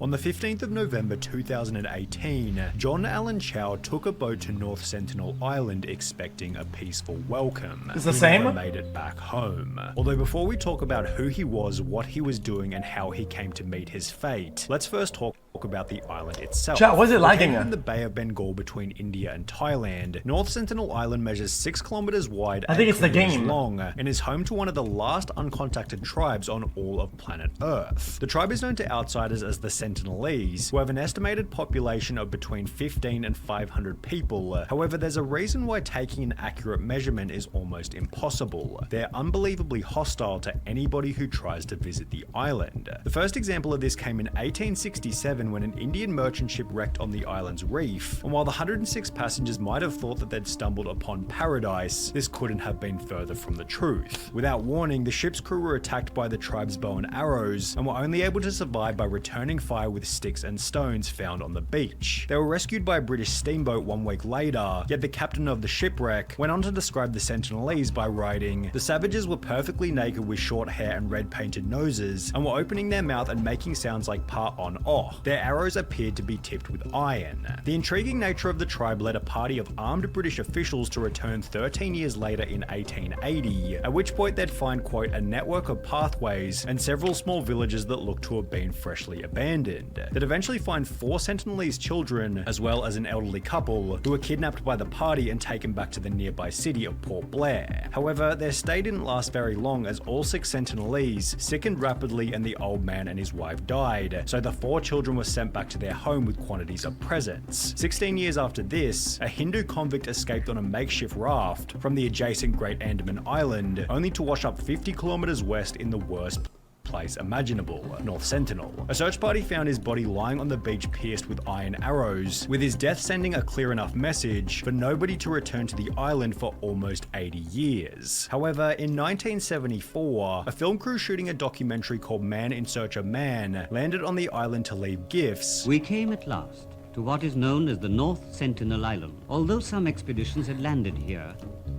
On the 15th of November 2018, John Allen Chau took a boat to North Sentinel Island expecting a peaceful welcome. It's the He same? never made it back home. Although before we talk about who he was, what he was doing, and how he came to meet his fate, let's first talk about the island itself. Chat, what is it lagging? Located in the Bay of Bengal between India and Thailand, North Sentinel Island measures 6 kilometers wide I think it's the kilometers game. long and is home to one of the last uncontacted tribes on all of planet Earth. The tribe is known to outsiders as the Sentinelese, who have an estimated population of between 15 and 500 people. However, there's a reason why taking an accurate measurement is almost impossible. They're unbelievably hostile to anybody who tries to visit the island. The first example of this came in 1867 when an Indian merchant ship wrecked on the island's reef, and while the 106 passengers might have thought that they'd stumbled upon paradise, this couldn't have been further from the truth. Without warning, the ship's crew were attacked by the tribe's bow and arrows, and were only able to survive by returning fire with sticks and stones found on the beach. They were rescued by a British steamboat 1 week later, yet the captain of the shipwreck went on to describe the Sentinelese by writing, "The savages were perfectly naked with short hair and red painted noses, and were opening their mouth and making sounds like pa on oh. Their arrows appeared to be tipped with iron." The intriguing nature of the tribe led a party of armed British officials to return 13 years later in 1880, at which point they'd find, quote, "a network of pathways and several small villages that looked to have been freshly abandoned." They'd eventually find 4 Sentinelese children, as well as an elderly couple, who were kidnapped by the party and taken back to the nearby city of Port Blair. However, their stay didn't last very long, as all 6 Sentinelese sickened rapidly and the old man and his wife died, so the 4 children were sent back to their home with quantities of presents. 16 years after this, a Hindu convict escaped on a makeshift raft from the adjacent Great Andaman Island, only to wash up 50 kilometers west in the worst place imaginable, North Sentinel. A search party found his body lying on the beach pierced with iron arrows, with his death sending a clear enough message for nobody to return to the island for almost 80 years. However, in 1974, a film crew shooting a documentary called Man in Search of Man landed on the island to leave gifts. We came at last to what is known as the North Sentinel Island. Although some expeditions had landed here,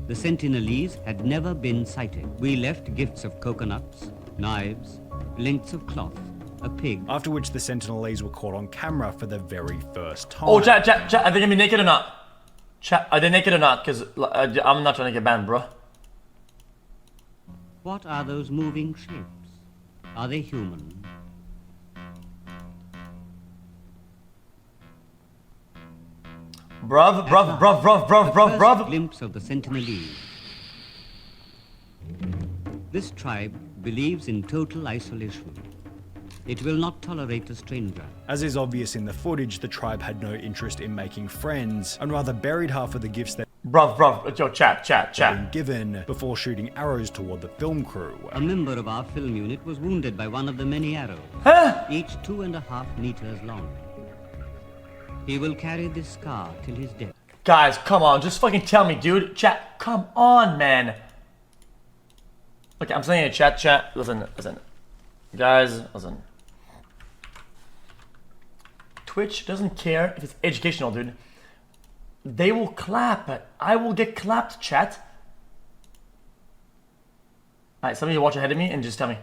the Sentinelese had never been sighted. We left gifts of coconuts, knives, lengths of cloth, a pig. After which the Sentinelese were caught on camera for the very first time. Oh, chat, are they gonna be naked or not? Chat, are they naked or not? Because I'm not trying to get banned, bro. What are those moving shapes? Are they human? Bruv. Glimpse of the Sentinelese. This tribe believes in total isolation. It will not tolerate a stranger. As is obvious in the footage, the tribe had no interest in making friends, and rather buried half of the gifts that Yo, chat. been given before shooting arrows toward the film crew. A member of our film unit was wounded by one of the many arrows, each 2.5 meters long. He will carry this scar till his death. Guys, come on, just fucking tell me, dude. Chat, come on, man. Okay, I'm saying it, chat. Listen. Guys, listen. Twitch doesn't care if it's educational, dude. They will clap. I will get clapped, chat. Alright, some of you watch ahead of me and just tell me.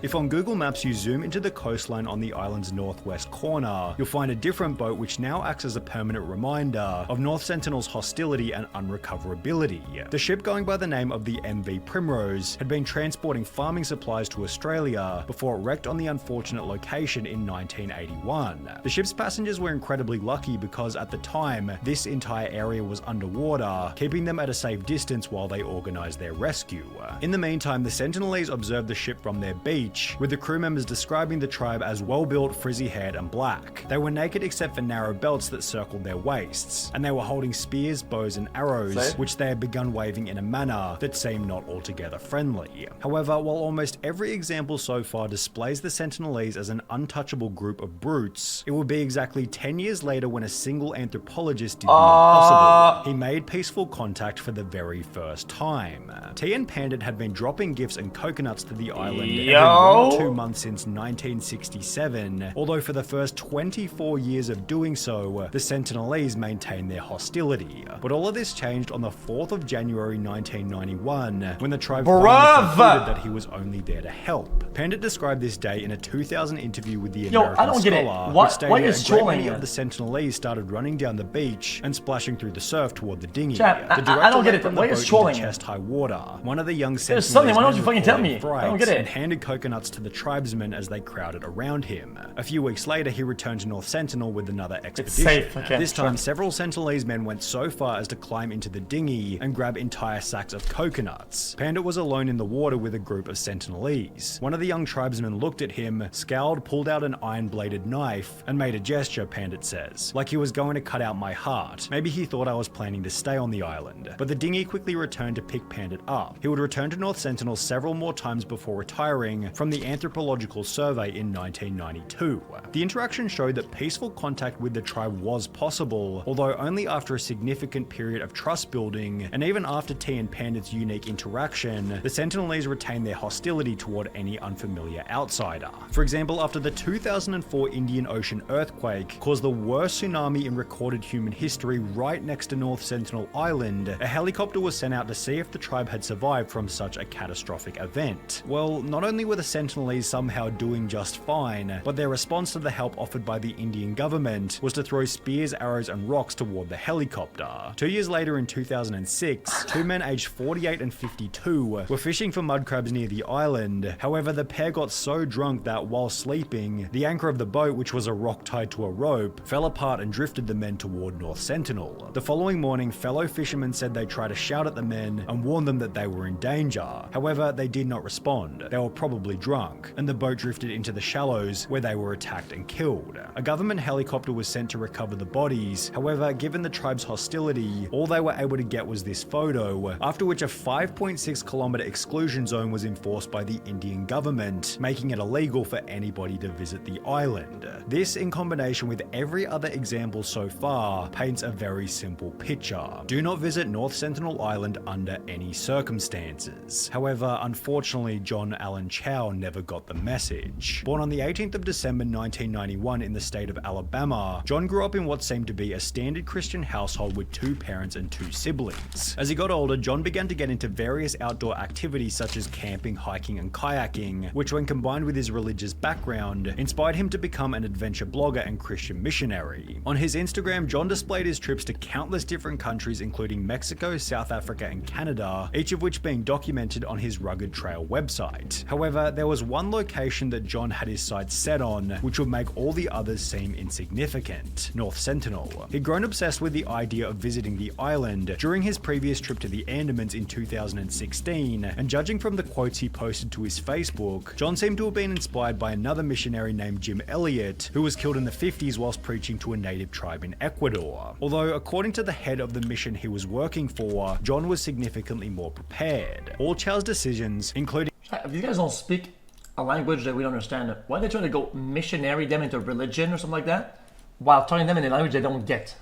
If on Google Maps you zoom into the coastline on the island's northwest corner, you'll find a different boat which now acts as a permanent reminder of North Sentinel's hostility and unrecoverability. The ship, going by the name of the MV Primrose, had been transporting farming supplies to Australia before it wrecked on the unfortunate location in 1981. The ship's passengers were incredibly lucky because at the time, this entire area was underwater, keeping them at a safe distance while they organised their rescue. In the meantime, the Sentinelese observed the ship from their beach, with the crew members describing the tribe as well-built, frizzy-haired and black. They were naked except for narrow belts that circled their waists, and they were holding spears, bows and arrows, which they had begun waving in a manner that seemed not altogether friendly. However, while almost every example so far displays the Sentinelese as an untouchable group of brutes, it would be exactly 10 years later when a single anthropologist did the impossible. He made peaceful contact for the very first time. T and Pandit had been dropping gifts and coconuts to the island every 1 or 2 months since 1967, although for the first 24 years of doing so, the Sentinelese maintained their hostility. But all of this changed on the 4th of January 1991, when the tribe finally concluded that he was only there to help. Pandit described this day in a 2000 interview with the American Scholar, which stated a great many of the Sentinelese started running down the beach and splashing through the surf toward the dinghy. Chat, I don't get it. What is trolling? Chest-high water. One of the young There's something. Why don't you fucking tell me? I don't get it. And handed coconuts to the tribesmen as they crowded around him. A few weeks later, he returned to North Sentinel with another expedition. It's safe. Okay, this time, several Sentinelese men went so far as to climb into the dinghy and grab entire sacks of coconuts. Pandit was alone in the water with a group of Sentinelese. One of the young tribesmen looked at him, scowled, pulled out an iron-bladed knife, and made a gesture, Pandit says, like he was going to cut out my heart. Maybe he thought I was planning to stay on the island. But the dinghy quickly returned to pick Pandit up. He would return to North Sentinel several more times before retiring from the Anthropological Survey in 1992. The interaction showed that peaceful contact with the tribe was possible, although only after a significant period of trust building, and even after T and Pandit's unique interaction, the Sentinelese retained their hostility toward any unfamiliar outsider. For example, after the 2004 Indian Ocean earthquake caused the worst tsunami in recorded human history right next to North Sentinel Island, a helicopter was sent out to see if the tribe had survived from such a catastrophic event. Well, not only were the Sentinelese somehow doing just fine, but their response to the help offered by the Indian government was to throw spears, arrows, and rocks toward the helicopter. 2 years later in 2006, two men aged 48 and 52 were fishing for mud crabs near the island. However, the pair got so drunk that while sleeping, the anchor of the boat, which was a rock tied to a rope, fell apart and drifted the men toward North Sentinel. The following morning, fellow fishermen said they tried to shout at the men and warn them that they were in danger. However, they did not respond. They were probably drunk, and the boat drifted into the shallows where they were attacked and killed. A government helicopter was sent to recover the bodies. However, given the tribe's hostility, all they were able to get was this photo, after which a 5.6 kilometer exclusion zone was enforced by the Indian government, making it illegal for anybody to visit the island. This, in combination with every other example so far, paints a very simple picture. Do not visit North Sentinel Island under any circumstances. However, unfortunately, John Allen Chau never got the message. Born on the 18th of December 1991 in the state of Alabama, John grew up in what seemed to be a standard Christian household with 2 parents and 2 siblings. As he got older, John began to get into various outdoor activities such as camping, hiking, and kayaking, which when combined with his religious background, inspired him to become an adventure blogger and Christian missionary. On his Instagram, John displayed his trips to countless different countries including Mexico, South Africa, and Canada, each of which being documented on his Rugged Trail website. However, there was one location that John had his sights set on, which would make all the others seem insignificant: North Sentinel. He'd grown obsessed with the idea of visiting the island during his previous trip to the Andamans in 2016, and judging from the quotes he posted to his Facebook, John seemed to have been inspired by another missionary named Jim Elliot, who was killed in the 50s whilst preaching to a native tribe in Ecuador. Although, according to the head of the mission he was working for, John was significantly more prepared. All Chau's decisions, including... If these guys don't speak a language that we don't understand, why are they trying to go missionary them into religion or something like that, while telling them in a language they don't get?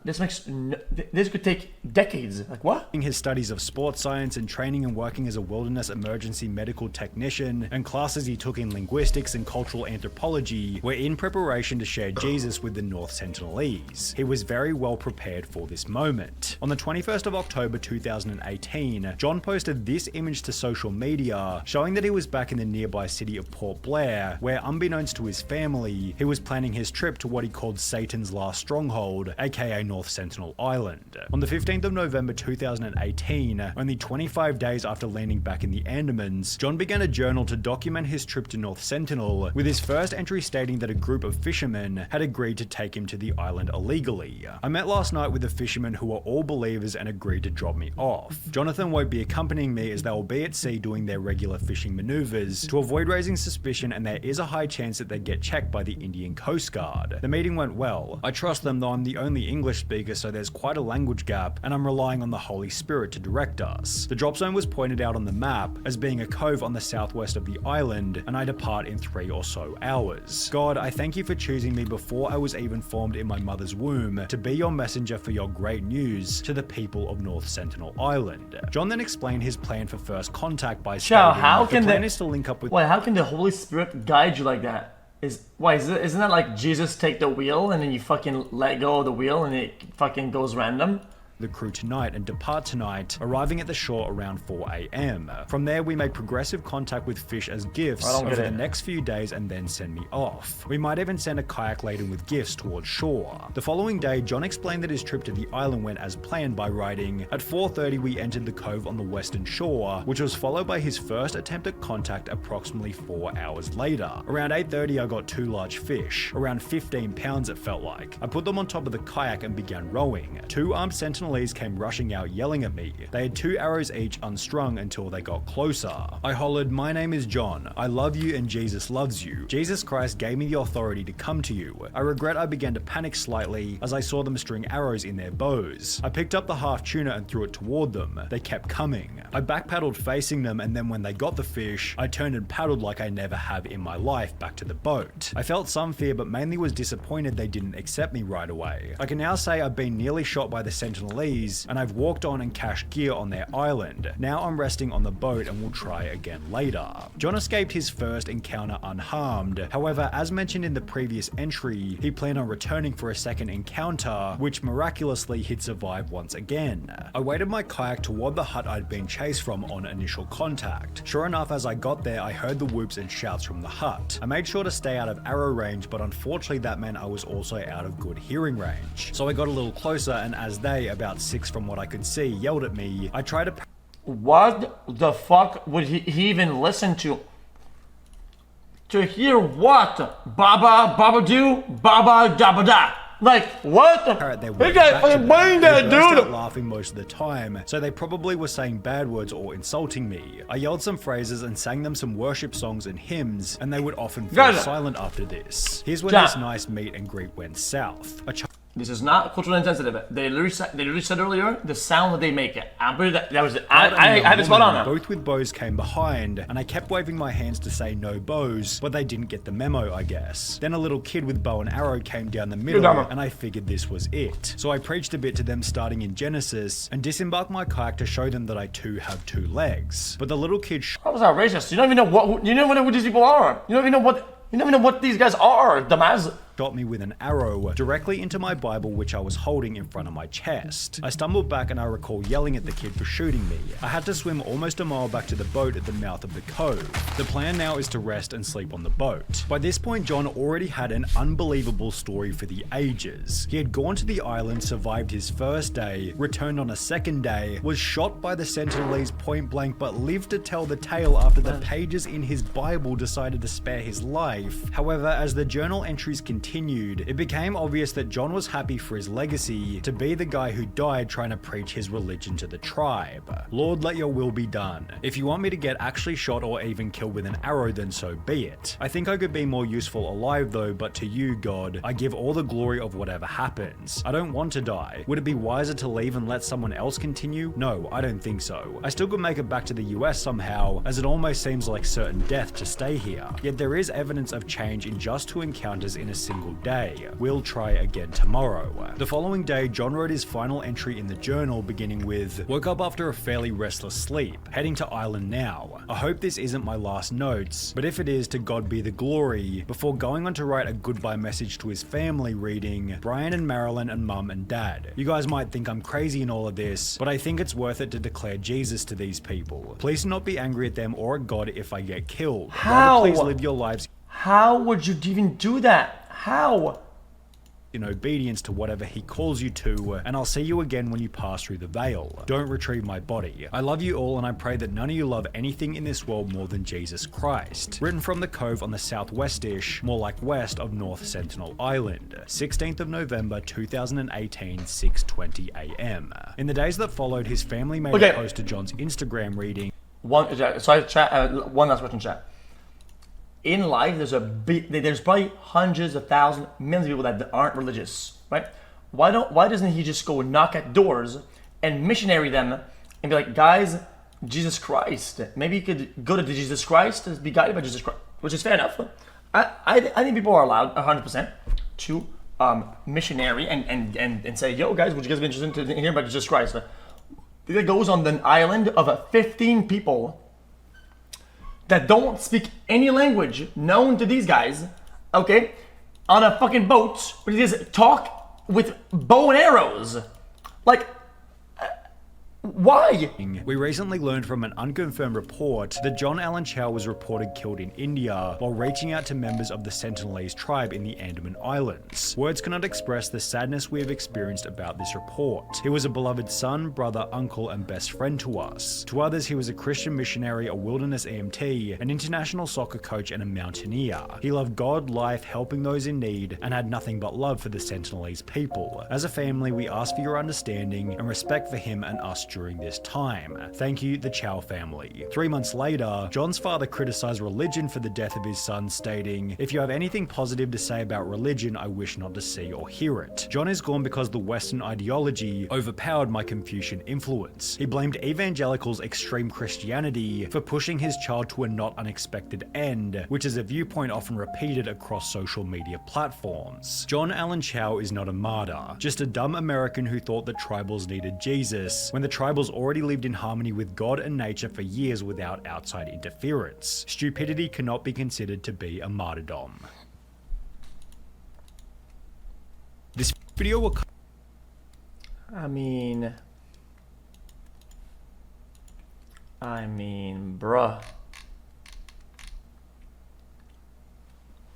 This could take decades. Like what? His studies of sports science and training and working as a wilderness emergency medical technician, and classes he took in linguistics and cultural anthropology were in preparation to share Jesus with the North Sentinelese. He was very well prepared for this moment. On the 21st of October 2018, John posted this image to social media, showing that he was back in the nearby city of Port Blair, where unbeknownst to his family, he was planning his trip to what he called Satan's last stronghold, aka North Sentinel Island. On the 15th of November 2018, only 25 days after landing back in the Andamans, John began a journal to document his trip to North Sentinel, with his first entry stating that a group of fishermen had agreed to take him to the island illegally. I met last night with the fishermen who are all believers and agreed to drop me off. Jonathan won't be accompanying me as they will be at sea doing their regular fishing maneuvers to avoid raising suspicion, and there is a high chance that they get checked by the Indian Coast Guard. The meeting went well. I trust them, though I'm the only only English speaker, so there's quite a language gap, and I'm relying on the Holy Spirit to direct us. The drop zone was pointed out on the map as being a cove on the southwest of the island, and I depart in 3 or so hours. God, I thank you for choosing me before I was even formed in my mother's womb to be your messenger for your great news to the people of North Sentinel Island. John then explained his plan for first contact by stating how can the plan is to link up with... Wait, how can the Holy Spirit guide you like that? Isn't that like Jesus take the wheel and then you fucking let go of the wheel and it fucking goes random? The crew tonight and depart tonight, arriving at the shore around 4 AM. From there, we make progressive contact with fish as gifts over the next few days and then send me off. We might even send a kayak laden with gifts towards shore. The following day, John explained that his trip to the island went as planned by writing, at 4:30 we entered the cove on the western shore, which was followed by his first attempt at contact approximately 4 hours later. Around 8:30 I got 2 large fish, around 15 pounds it felt like. I put them on top of the kayak and began rowing. 2 armed Sentinelese came rushing out yelling at me. They had 2 arrows each unstrung until they got closer. I hollered, "My name is John. I love you and Jesus loves you. Jesus Christ gave me the authority to come to you." I regret I began to panic slightly as I saw them string arrows in their bows. I picked up the half tuna and threw it toward them. They kept coming. I backpaddled facing them, and then when they got the fish, I turned and paddled like I never have in my life back to the boat. I felt some fear, but mainly was disappointed they didn't accept me right away. I can now say I've been nearly shot by the Sentinelese, and I've walked on and cached gear on their island. Now I'm resting on the boat and will try again later. John escaped his first encounter unharmed. However, as mentioned in the previous entry, he planned on returning for a second encounter, which miraculously he'd survive once again. I waited my kayak toward the hut I'd been chased from on initial contact. Sure enough, as I got there, I heard the whoops and shouts from the hut. I made sure to stay out of arrow range, but unfortunately that meant I was also out of good hearing range. So I got a little closer, and as they, about 6 from what I could see, yelled at me, I tried to... What the fuck would he even listen to? To hear what? Baba, baba do, baba, dabba da. Like, what the? They got fucking brain dead, dude! Laughing most of the time, so they probably were saying bad words or insulting me. I yelled some phrases and sang them some worship songs and hymns, and they would often fall silent after this. Here's when this nice meet and greet went south. This is not culturally insensitive. They literally said earlier the sound that they make. I had it spot on that. Both with bows came behind, and I kept waving my hands to say no bows, but they didn't get the memo, I guess. Then a little kid with bow and arrow came down the middle, and I figured this was it. So I preached a bit to them starting in Genesis, and disembarked my kayak to show them that I too have 2 legs. But the little kid... That was outrageous. You don't even know who these people are. You don't even know what these guys are, dumbass. Shot me with an arrow directly into my Bible, which I was holding in front of my chest. I stumbled back and I recall yelling at the kid for shooting me. I had to swim almost a mile back to the boat at the mouth of the cove. The plan now is to rest and sleep on the boat. By this point, John already had an unbelievable story for the ages. He had gone to the island, survived his first day, returned on a second day, was shot by the Sentinelese point blank, but lived to tell the tale after the pages in his Bible decided to spare his life. However, as the journal entries continued, it became obvious that John was happy for his legacy to be the guy who died trying to preach his religion to the tribe. Lord, let your will be done. If you want me to get actually shot or even killed with an arrow, then so be it. I think I could be more useful alive though, but to you, God, I give all the glory of whatever happens. I don't want to die. Would it be wiser to leave and let someone else continue? No, I don't think so. I still could make it back to the US somehow, as it almost seems like certain death to stay here. Yet there is evidence of change in just 2 encounters in a single day. We'll try again tomorrow. The following day, John wrote his final entry in the journal, beginning with, "Woke up after a fairly restless sleep, heading to island now. I hope this isn't my last notes, but if it is, to God be the glory," before going on to write a goodbye message to his family reading, "Brian and Marilyn and Mum and Dad. You guys might think I'm crazy in all of this, but I think it's worth it to declare Jesus to these people. Please do not be angry at them or at God if I get killed. How? Rather, please live your lives. How would you even do that? How? In obedience to whatever he calls you to, and I'll see you again when you pass through the veil. Don't retrieve my body. I love you all, and I pray that none of you love anything in this world more than Jesus Christ." Written from the cove on the southwestish, more like west of North Sentinel Island, 16th of November 2018, 6:20 AM. In the days that followed, his family made a post to John's Instagram reading, one last question, chat. In life, there's probably hundreds of thousands, millions of people that aren't religious, right? why doesn't he just go knock at doors and missionary them and be like, guys, Jesus Christ. Maybe you could go to Jesus Christ, be guided by Jesus Christ, which is fair enough. I think people are allowed 100% to missionary and say, yo guys, would you guys be interested to hear about Jesus Christ? It goes on an island of 15 people that don't speak any language known to these guys, okay, on a fucking boat where these guys talk with bow and arrows. Like, why? We recently learned from an unconfirmed report that John Allen Chau was reported killed in India while reaching out to members of the Sentinelese tribe in the Andaman Islands. Words cannot express the sadness we have experienced about this report. He was a beloved son, brother, uncle, and best friend to us. To others, he was a Christian missionary, a wilderness EMT, an international soccer coach, and a mountaineer. He loved God, life, helping those in need, and had nothing but love for the Sentinelese people. As a family, we ask for your understanding and respect for him and us during this time. Thank you, the Chau family. 3 months later, John's father criticized religion for the death of his son, stating, "If you have anything positive to say about religion, I wish not to see or hear it. John is gone because the Western ideology overpowered my Confucian influence. He blamed evangelicals' extreme Christianity for pushing his child to a not unexpected end, which is a viewpoint often repeated across social media platforms. John Allen Chau is not a martyr, just a dumb American who thought that tribals needed Jesus, when the tribals already lived in harmony with God and nature for years without outside interference. Stupidity cannot be considered to be a martyrdom." This video will I mean, bruh.